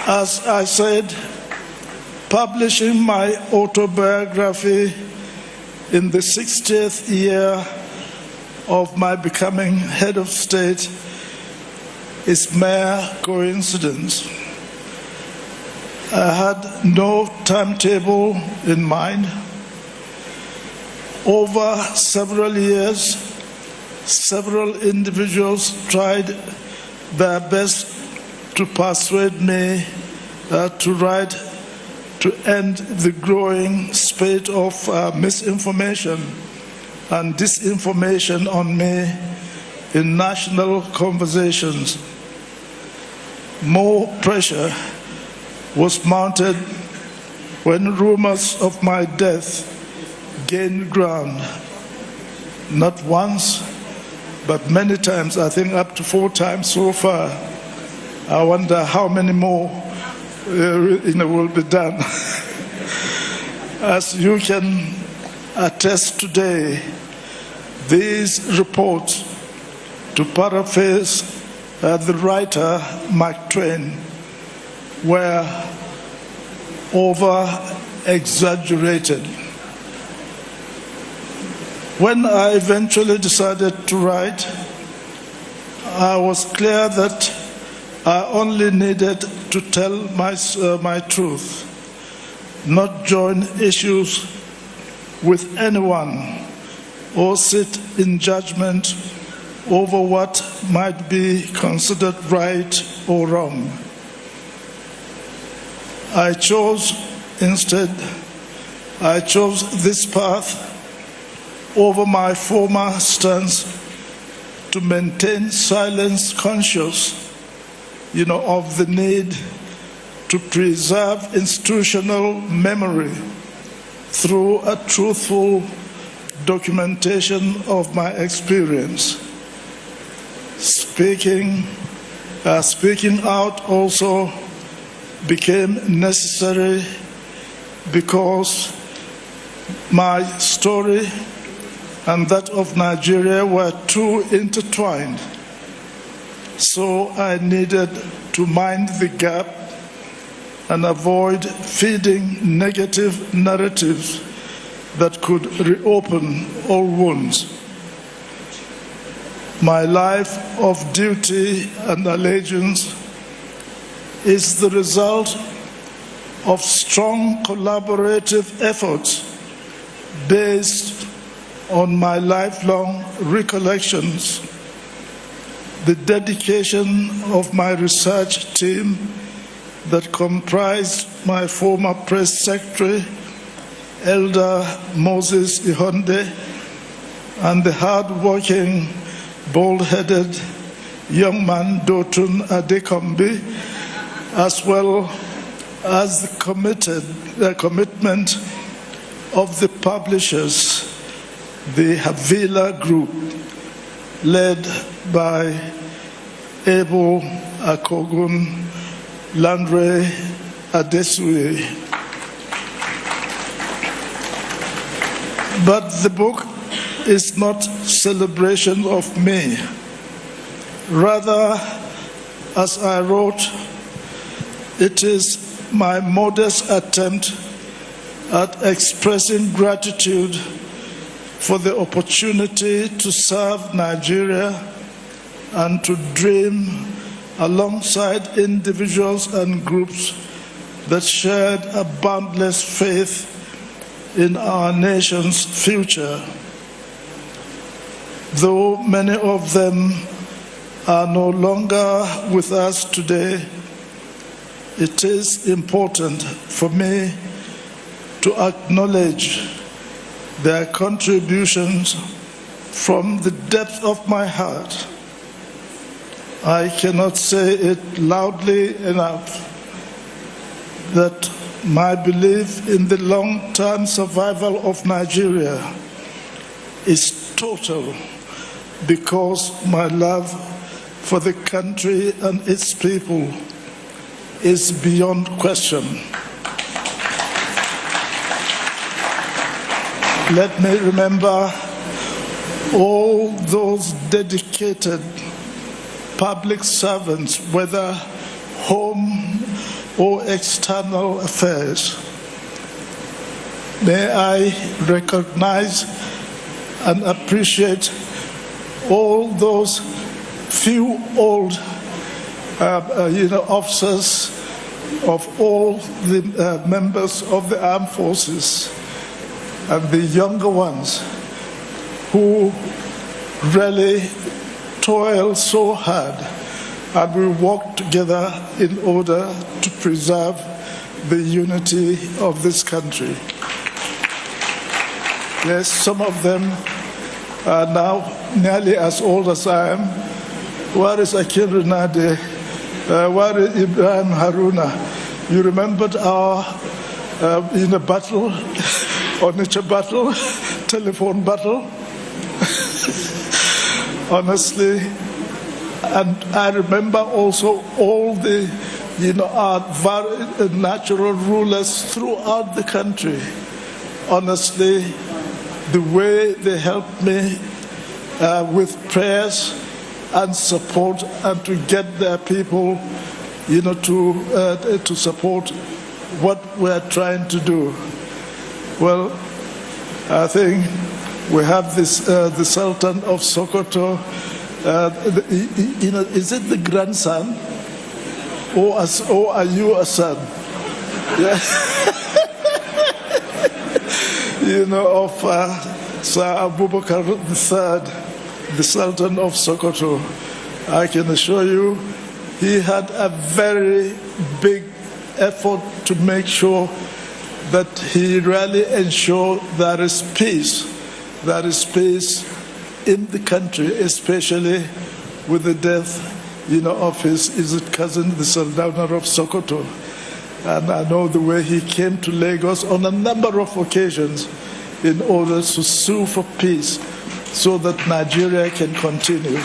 As I said, publishing my autobiography in the 60th year of my becoming head of state is mere coincidence. I had no timetable in mind. Over several years, several individuals tried their best to persuade me to write to end the growing spate of misinformation and disinformation on me in national conversations. More pressure was mounted when rumors of my death gained ground. Not once, but many times, I think up to 4 times so far. I wonder how many more will be done. As you can attest today, these reports, to paraphrase the writer Mark Twain, were over-exaggerated. When I eventually decided to write, I was clear that I only needed to tell my truth, not join issues with anyone or sit in judgment over what might be considered right or wrong. I chose this path over my former stance to maintain silence, conscious of the need to preserve institutional memory through a truthful documentation of my experience. Speaking out also became necessary because my story and that of Nigeria were too intertwined. So I needed to mind the gap and avoid feeding negative narratives that could reopen old wounds. My life of duty and allegiance is the result of strong collaborative efforts based on my lifelong recollections, the dedication of my research team that comprised my former press secretary, Elder Moses Ihonde, and the hard-working, bold-headed young man Dotun Adekombi, as well as the commitment of the publishers, the Havila Group, led by Abel Akogun, Landre Adesue. But the book is not celebration of me. Rather, as I wrote, it is my modest attempt at expressing gratitude for the opportunity to serve Nigeria and to dream alongside individuals and groups that shared a boundless faith in our nation's future. Though many of them are no longer with us today, it is important for me to acknowledge their contributions from the depth of my heart. I cannot say it loudly enough that my belief in the long-term survival of Nigeria is total because my love for the country and its people is beyond question. Let me remember all those dedicated public servants, whether home or external affairs. May I recognize and appreciate all those few old officers of all the members of the armed forces and the younger ones who really toil so hard, and we work together in order to preserve the unity of this country. Yes, some of them are now nearly as old as I am. Where is Akil Renade? Where is Ibrahim Haruna? You remembered our battle, Onitsha battle, telephone battle? Honestly, and I remember also all the, our natural rulers throughout the country. Honestly, the way they helped me with prayers and support, and to get their people, to support what we're trying to do. Well, I think we have this, the Sultan of Sokoto. Is it the grandson, or are you a son? Yeah. Of Sir Abubakar III, the Sultan of Sokoto. I can assure you, he had a very big effort to make sure that he really ensured there is peace. There is peace in the country, especially with the death, of his cousin, the Sultan of Sokoto. And I know the way he came to Lagos on a number of occasions in order to sue for peace so that Nigeria can continue.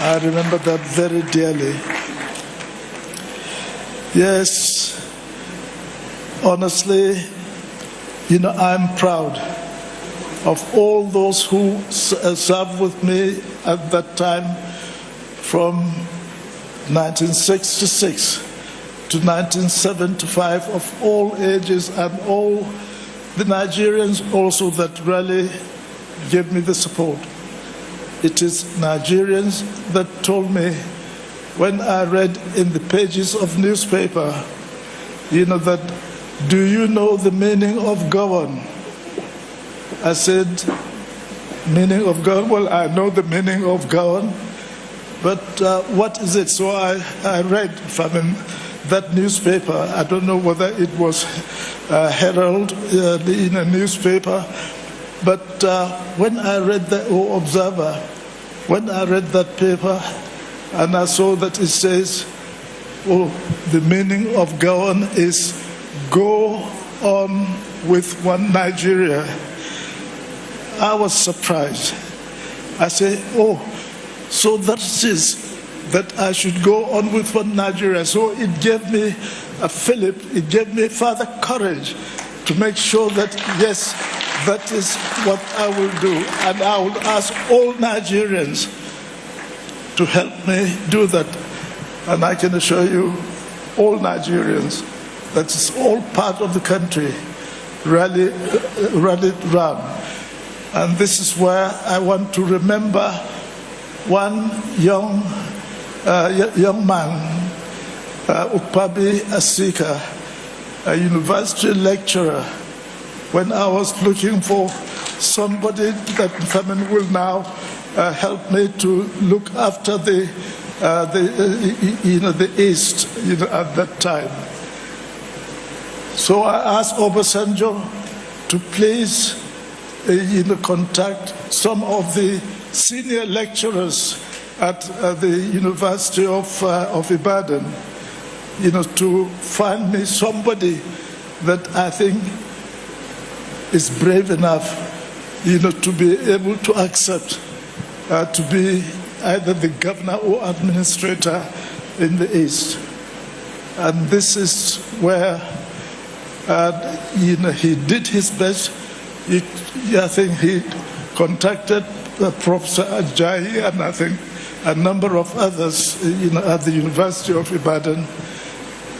I remember that very dearly. Yes, honestly, I'm proud of all those who served with me at that time from 1966 to 1975, of all ages, and all the Nigerians also that really gave me the support. It is Nigerians that told me, when I read in the pages of newspaper, that, do you know the meaning of Gowon? I said, meaning of Gowon? Well, I know the meaning of Gowon, but what is it? So I read from that newspaper. I don't know whether it was Herald in a newspaper, but when I read Observer, when I read that paper, and I saw that it says, the meaning of Gowon is go on with one Nigeria, I was surprised. I said, so that is that I should go on with one Nigeria. So it gave me it gave me further courage to make sure that, yes, that is what I will do. And I will ask all Nigerians to help me do that. And I can assure you, all Nigerians, that is all part of the country, rally round. And this is where I want to remember one young man, Ukpabi Asika, a university lecturer. When I was looking for somebody that will now help me to look after the East, at that time. So I asked Obasanjo to please, contact some of the senior lecturers at the University of Ibadan, to find me somebody that I think is brave enough, to be able to accept to be either the governor or administrator in the East. And this is where, he did his best. I think he contacted Professor Ajayi and I think a number of others, at the University of Ibadan.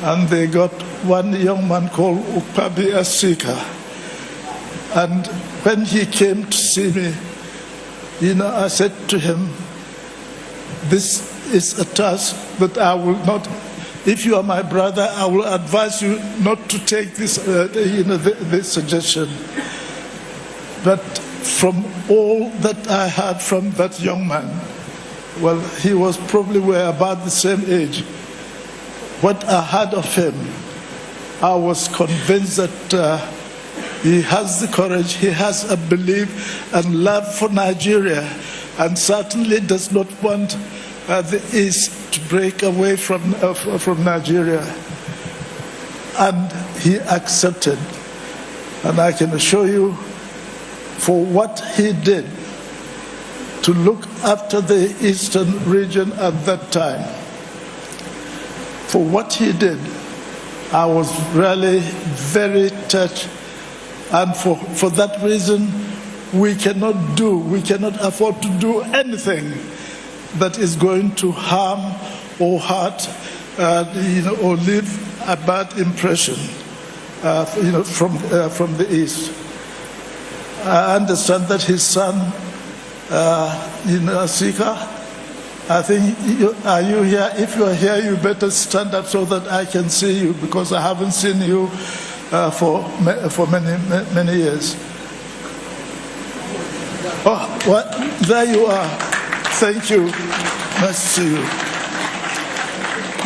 and they got one young man called Ukpabi Asika. And when he came to see me, I said to him, this is a task that I will not, if you are my brother, I will advise you not to take this, this suggestion. But from all that I heard from that young man, well, he was probably about the same age. What I heard of him, I was convinced that he has the courage, he has a belief and love for Nigeria, and certainly does not want the East to break away from Nigeria. And he accepted. And I can assure you, for what he did to look after the Eastern region at that time, for what he did, I was really very touched. And for that reason, we cannot afford to do anything that is going to harm or hurt, or leave a bad impression, from the East. I understand that his son, Asika, I think, are you here? If you are here, you better stand up so that I can see you, because I haven't seen you for many years. Oh, what? There you are. Thank you. Nice to see you.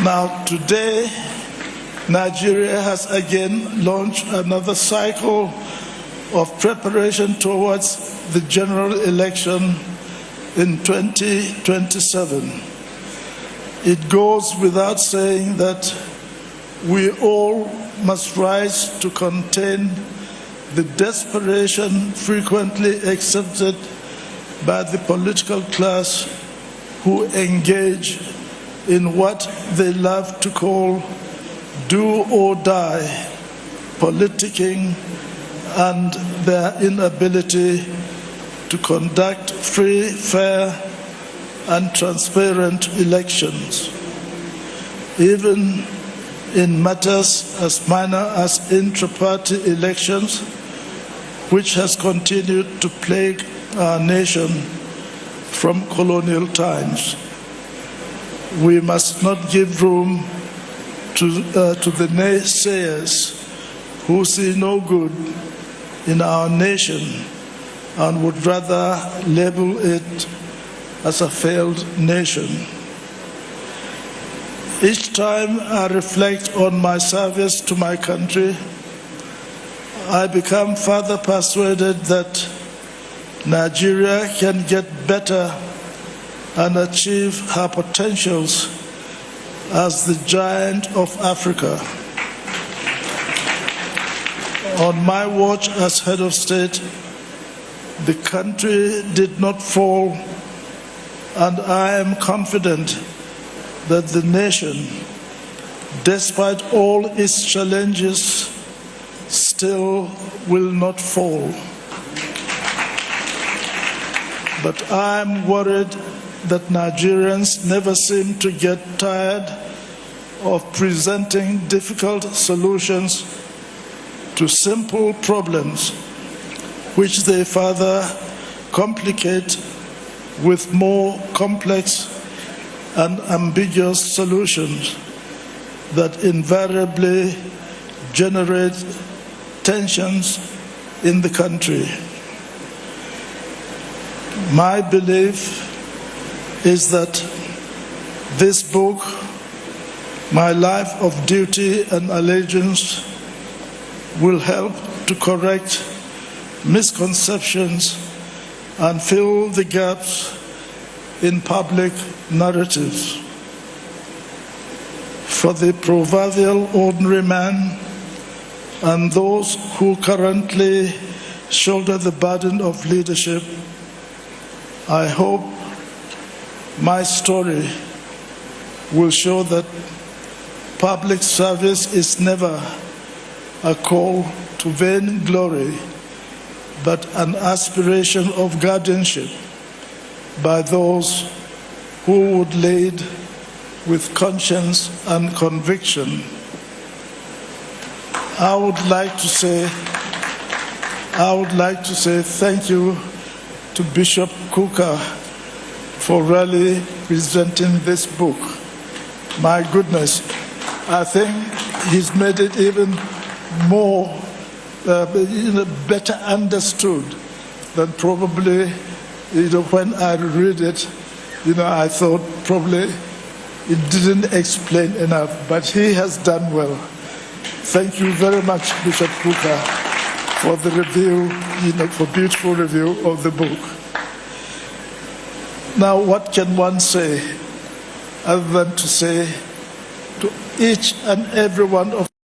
Now, today, Nigeria has again launched another cycle of preparation towards the general election in 2027. It goes without saying that we all must rise to contain the desperation frequently accepted by the political class who engage in what they love to call do or die politicking, and their inability to conduct free, fair, and transparent elections, even in matters as minor as intra-party elections, which has continued to plague our nation from colonial times. We must not give room to the naysayers who see no good in our nation and would rather label it as a failed nation. Each time I reflect on my service to my country, I become further persuaded that Nigeria can get better and achieve her potentials as the giant of Africa. On my watch as head of state, the country did not fall, and I am confident that the nation, despite all its challenges, still will not fall. But I'm worried that Nigerians never seem to get tired of presenting difficult solutions to simple problems, which they further complicate with more complex and ambiguous solutions that invariably generate tensions in the country. My belief is that this book, My Life of Duty and Allegiance, will help to correct misconceptions and fill the gaps in public narratives. For the proverbial ordinary man and those who currently shoulder the burden of leadership, I hope my story will show that public service is never a call to vain glory, but an aspiration of guardianship by those who would lead with conscience and conviction. I would like to say thank you to Bishop Kuka for really presenting this book. My goodness, I think he's made it even more better understood than probably when I read it. I thought probably it didn't explain enough, but he has done well. Thank you very much, Bishop Kuka, for the review, for beautiful review of the book. Now, what can one say other than to say to each and every one of